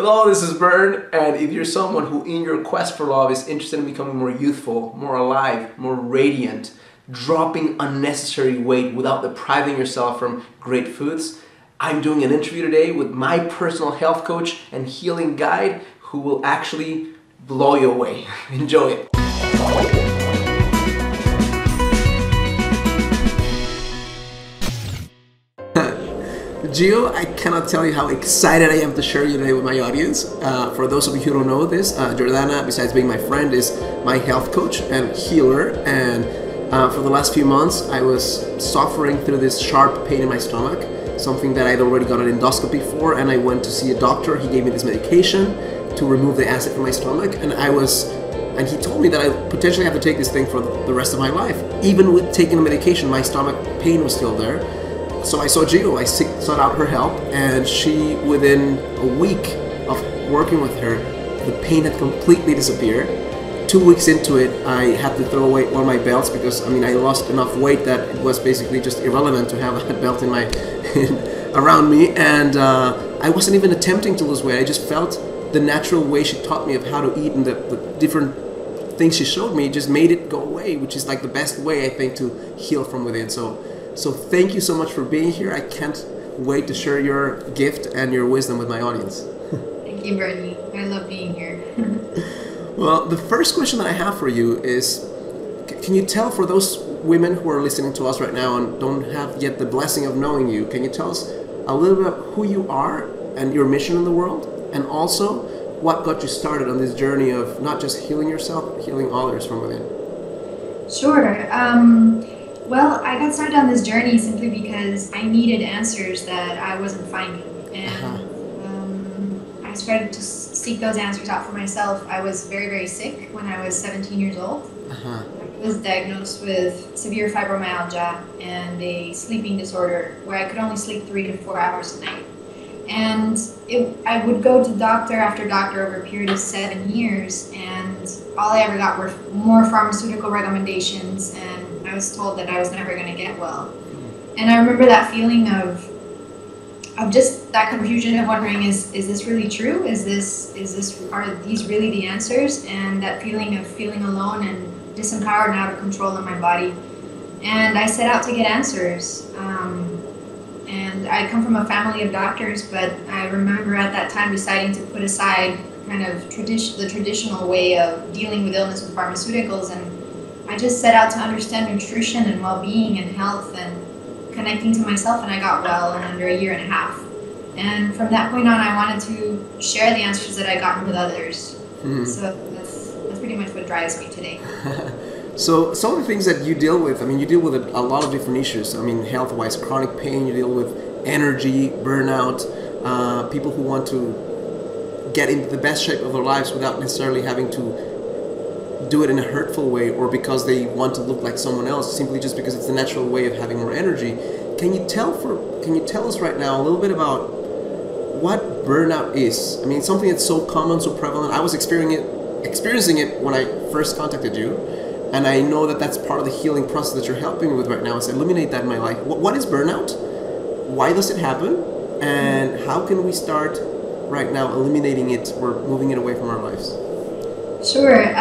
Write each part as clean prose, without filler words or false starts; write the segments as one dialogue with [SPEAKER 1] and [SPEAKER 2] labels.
[SPEAKER 1] Hello, this is Bern, and if you're someone who in your quest for love is interested in becoming more youthful, more alive, more radiant, dropping unnecessary weight without depriving yourself from great foods, I'm doing an interview today with my personal health coach and healing guide who will actually blow you away. Enjoy it. Gio, I cannot tell you how excited I am to share you today with my audience. For those of you who don't know this, Jordana, besides being my friend, is my health coach and healer. And for the last few months, I was suffering through this sharp pain in my stomach, something that I'd already got an endoscopy for, and I went to see a doctor. He gave me this medication to remove the acid from my stomach, and he told me that I potentially have to take this thing for the rest of my life. Even with taking the medication, my stomach pain was still there. So I saw Gio, I sought out her help, and she, within a week of working with her, the pain had completely disappeared. 2 weeks into it, I had to throw away one of my belts because, I lost enough weight that it was basically just irrelevant to have a belt around me, and I wasn't even attempting to lose weight. I just felt the natural way she taught me of how to eat, and the different things she showed me just made it go away, which is like the best way, I think, to heal from within. So thank you so much for being here. I can't wait to share your gift and your wisdom with my audience.
[SPEAKER 2] Thank you, Bernie. I love being here.
[SPEAKER 1] Well, the first question that I have for you is, can you tell, for those women who are listening to us right now and don't have yet the blessing of knowing you, can you tell us a little bit about who you are and your mission in the world? And also, what got you started on this journey of not just healing yourself, but healing others from within?
[SPEAKER 2] Sure. Well, I got started on this journey simply because I needed answers that I wasn't finding. And I started to seek those answers out for myself. I was very, very sick when I was 17 years old. I was diagnosed with severe fibromyalgia and a sleeping disorder where I could only sleep 3 to 4 hours a night. And I would go to doctor after doctor over a period of 7 years, and all I ever got were more pharmaceutical recommendations, and I was told that I was never going to get well. And I remember that feeling of just that confusion of wondering, is this really true? Are these really the answers? And that feeling of feeling alone and disempowered and out of control in my body. And I set out to get answers. And I come from a family of doctors, but I remember at that time deciding to put aside kind of the traditional way of dealing with illness with pharmaceuticals, and I just set out to understand nutrition and well-being and health and connecting to myself, and I got well in under 1.5 years. And from that point on, I wanted to share the answers that I got with others. So that's pretty much what drives me today.
[SPEAKER 1] So some of the things that you deal with, you deal with a lot of different issues. Health-wise, chronic pain, you deal with energy, burnout, people who want to get into the best shape of their lives without necessarily having to do it in a hurtful way or because they want to look like someone else, simply just because it's the natural way of having more energy. Can you tell us right now a little bit about what burnout is? It's something that's so common, so prevalent. I was experiencing it when I first contacted you. And I know that that's part of the healing process that you're helping me with right now, is eliminate that in my life. What is burnout? Why does it happen? And how can we start right now eliminating it or moving it away from our lives?
[SPEAKER 2] Sure.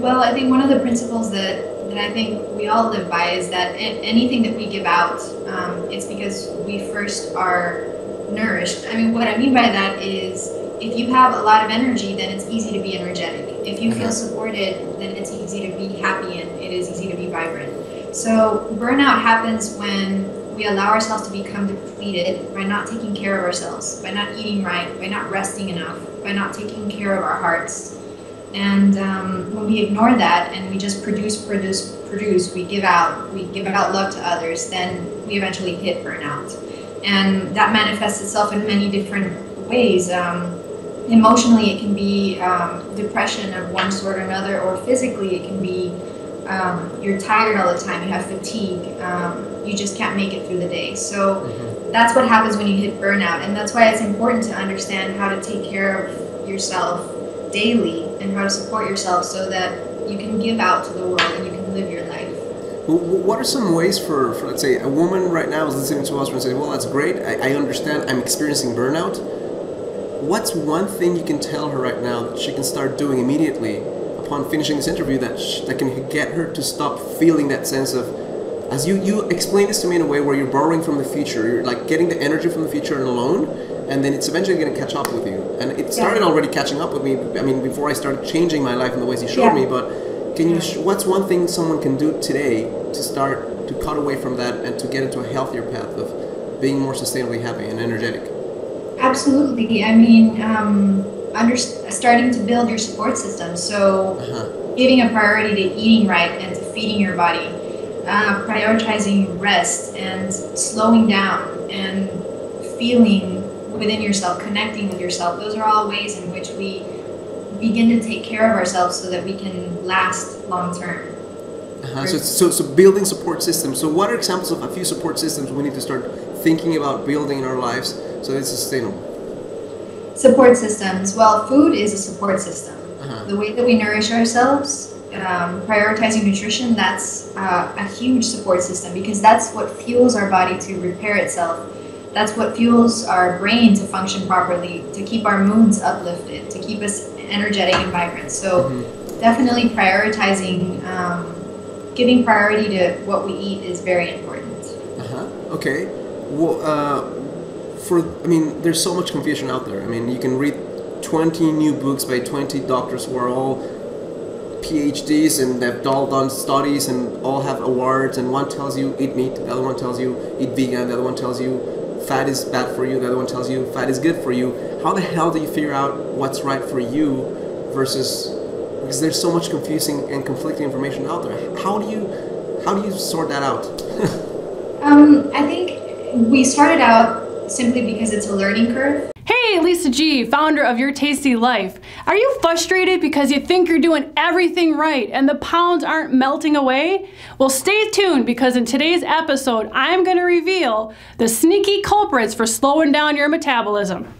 [SPEAKER 2] Well, I think one of the principles that I think we all live by is that anything that we give out, it's because we first are nourished. What I mean by that is, if you have a lot of energy, then it's easy to be energetic. If you feel supported, then it's easy to be happy and it is easy to be vibrant. So burnout happens when we allow ourselves to become depleted by not taking care of ourselves, by not eating right, by not resting enough, by not taking care of our hearts. And when we ignore that and we just produce, we give out love to others, then we eventually hit burnout. And that manifests itself in many different ways. Emotionally, it can be depression of one sort or another, or physically, it can be you're tired all the time, you have fatigue, you just can't make it through the day. So that's what happens when you hit burnout, and that's why it's important to understand how to take care of yourself daily and how to support yourself so that you can give out to the world and you can live your life.
[SPEAKER 1] What are some ways for let's say, a woman right now is listening to us and saying, well, that's great, I understand I'm experiencing burnout. what's one thing you can tell her right now that she can start doing immediately upon finishing this interview that can get her to stop feeling that sense of, as you explain this to me in a way where you're borrowing from the future, you're like getting the energy from the future and alone, and then it's eventually going to catch up with you. And it started already catching up with me, I mean, before I started changing my life in the ways you showed me, but can you, what's one thing someone can do today to start to cut away from that and to get into a healthier path of being more sustainably happy and energetic?
[SPEAKER 2] Absolutely. I mean, starting to build your support system. So giving a priority to eating right and to feeding your body, prioritizing rest and slowing down and feeling within yourself, connecting with yourself. Those are all ways in which we begin to take care of ourselves so that we can last long term.
[SPEAKER 1] So building support systems. So what are examples of a few support systems we need to start thinking about building in our lives so it's sustainable?
[SPEAKER 2] Support systems. Well, food is a support system. The way that we nourish ourselves, prioritizing nutrition, that's a huge support system, because that's what fuels our body to repair itself. That's what fuels our brain to function properly, to keep our moods uplifted, to keep us energetic and vibrant. So definitely prioritizing, giving priority to what we eat is very important.
[SPEAKER 1] Okay. Well, I mean, there's so much confusion out there. I mean, you can read 20 new books by 20 doctors who are all PhDs and they've all done studies and all have awards, and one tells you eat meat, the other one tells you eat vegan, the other one tells you fat is bad for you, the other one tells you fat is good for you. How the hell do you figure out what's right for you versus, because there's so much confusing and conflicting information out there. How do you sort that out?
[SPEAKER 2] I think we started out simply because it's a learning curve.
[SPEAKER 3] Hey, Lisa G, founder of Your Tasty Life. Are you frustrated because you think you're doing everything right and the pounds aren't melting away? Well, stay tuned, because in today's episode, I'm going to reveal the sneaky culprits for slowing down your metabolism.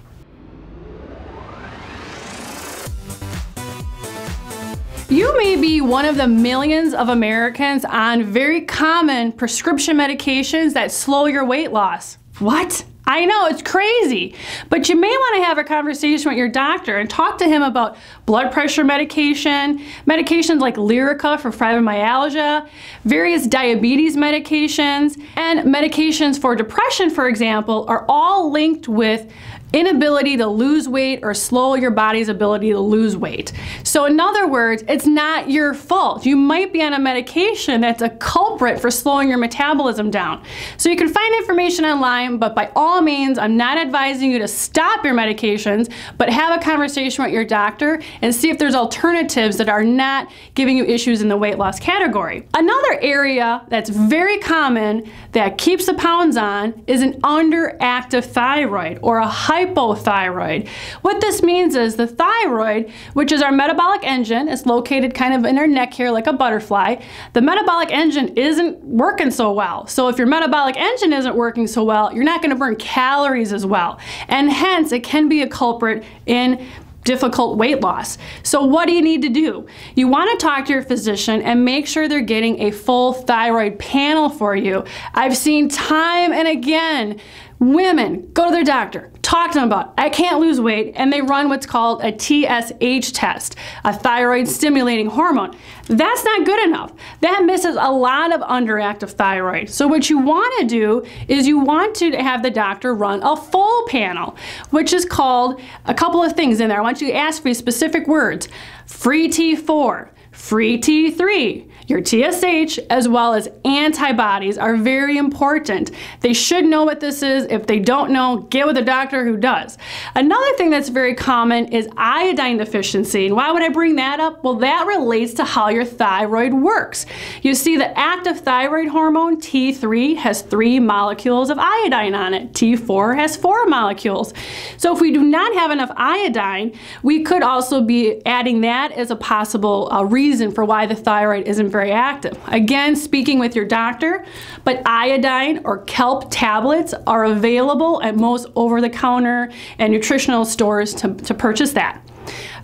[SPEAKER 3] You may be one of the millions of Americans on very common prescription medications that slow your weight loss. What? I know, it's crazy, but you may want to have a conversation with your doctor and talk to him about blood pressure medication, medications like Lyrica for fibromyalgia, various diabetes medications, and medications for depression, for example, are all linked with inability to lose weight or slow your body's ability to lose weight. So in other words, it's not your fault. You might be on a medication that's a culprit for slowing your metabolism down. So you can find information online, but by all means, I'm not advising you to stop your medications, but have a conversation with your doctor and see if there's alternatives that are not giving you issues in the weight loss category. Another area that's very common that keeps the pounds on is an underactive thyroid or a hypothyroid. What this means is the thyroid, which is our metabolic engine, is located kind of in our neck here like a butterfly. The metabolic engine isn't working so well. So if your metabolic engine isn't working so well, you're not going to burn calories as well. And hence, it can be a culprit in difficult weight loss. So what do you need to do? You want to talk to your physician and make sure they're getting a full thyroid panel for you. I've seen time and again women go to their doctor, talk to them about, I can't lose weight, and they run what's called a TSH test, a thyroid stimulating hormone. That's not good enough. That misses a lot of underactive thyroid. So what you want to do is you want to have the doctor run a full panel, which is called a couple of things in there. I want you to ask for specific words: free T4, free T3, your TSH, as well as antibodies are very important. They should know what this is. If they don't know, get with a doctor who does. Another thing that's very common is iodine deficiency. And why would I bring that up? Well, that relates to how your thyroid works. You see, the active thyroid hormone, T3, has 3 molecules of iodine on it. T4 has 4 molecules. So if we do not have enough iodine, we could also be adding that as a possible reason for why the thyroid isn't very active. Again, speaking with your doctor, but iodine or kelp tablets are available at most over-the-counter and nutritional stores to purchase that.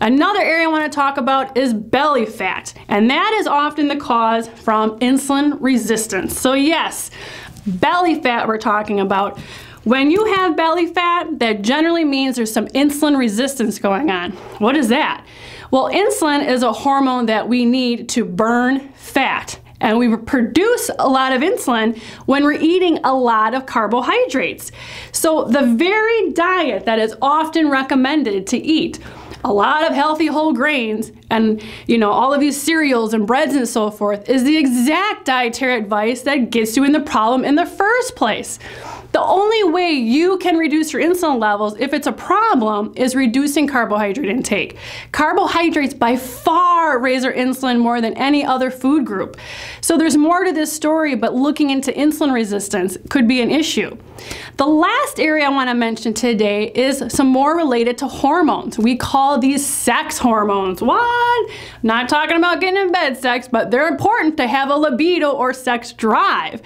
[SPEAKER 3] Another area I want to talk about is belly fat, and that is often the cause from insulin resistance. So yes, belly fat we're talking about. When you have belly fat, that generally means there's some insulin resistance going on. What is that? Well, insulin is a hormone that we need to burn fat. And we produce a lot of insulin when we're eating a lot of carbohydrates. So the very diet that is often recommended to eat, a lot of healthy whole grains and all of these cereals and breads and so forth, is the exact dietary advice that gets you in the problem in the first place. The only way you can reduce your insulin levels if it's a problem is reducing carbohydrate intake. Carbohydrates by far raise our insulin more than any other food group. So there's more to this story, but looking into insulin resistance could be an issue. The last area I want to mention today is some more related to hormones. We call these sex hormones. What? Not talking about getting in bed sex, but they're important to have a libido or sex drive.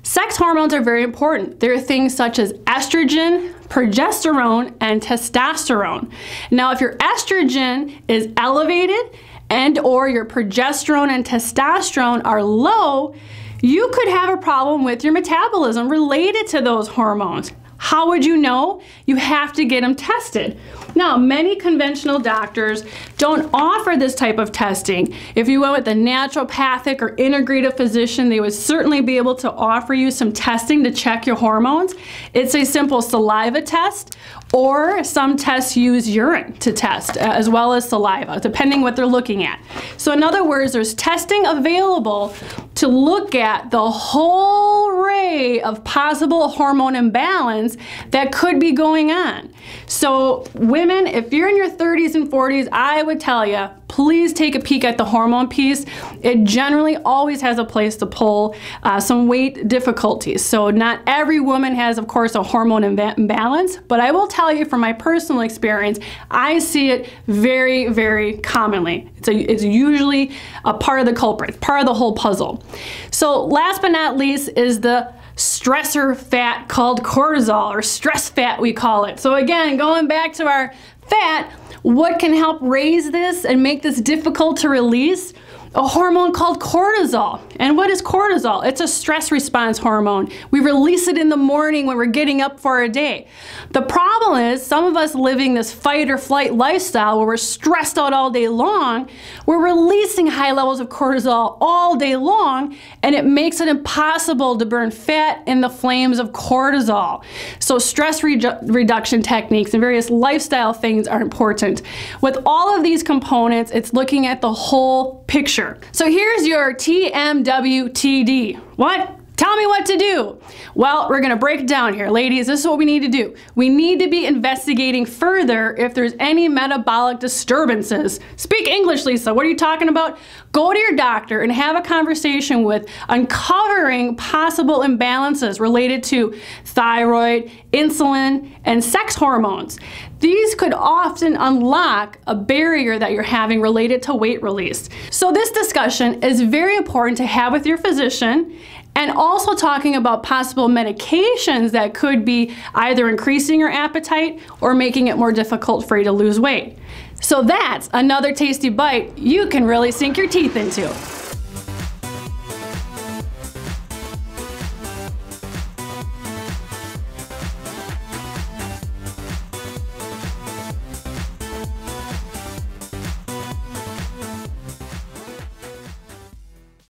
[SPEAKER 3] Sex hormones are very important. There are things such as estrogen, progesterone, and testosterone. Now, if your estrogen is elevated and or your progesterone and testosterone are low, you could have a problem with your metabolism related to those hormones. How would you know? You have to get them tested. Now, many conventional doctors don't offer this type of testing. If you went with a naturopathic or integrative physician, they would certainly be able to offer you some testing to check your hormones. It's a simple saliva test, or some tests use urine to test, as well as saliva, depending what they're looking at. So in other words, there's testing available to look at the whole array of possible hormone imbalance that could be going on. So women, if you're in your 30s and 40s, I would tell you, please take a peek at the hormone piece. It generally always has a place to pull some weight difficulties. So not every woman has, of course, a hormone imbalance, but I will tell you from my personal experience, I see it very, very commonly. It's usually a part of the culprit, part of the whole puzzle. So last but not least is the stressor fat called cortisol, or stress fat we call it. So again, going back to our fat, what can help raise this and make this difficult to release? A hormone called cortisol. And what is cortisol? It's a stress response hormone. We release it in the morning when we're getting up for a day. The problem is some of us living this fight or flight lifestyle where we're stressed out all day long, we're releasing high levels of cortisol all day long, and it makes it impossible to burn fat in the flames of cortisol. So stress reduction techniques and various lifestyle things are important. With all of these components, it's looking at the whole picture. So here's your TMWTD. What? Tell me what to do. Well, we're gonna break it down here. Ladies, this is what we need to do. We need to be investigating further if there's any metabolic disturbances. Speak English, Lisa. What are you talking about? Go to your doctor and have a conversation with uncovering possible imbalances related to thyroid, insulin, and sex hormones. These could often unlock a barrier that you're having related to weight release. So this discussion is very important to have with your physician, and also talking about possible medications that could be either increasing your appetite or making it more difficult for you to lose weight. So that's another tasty bite you can really sink your teeth into.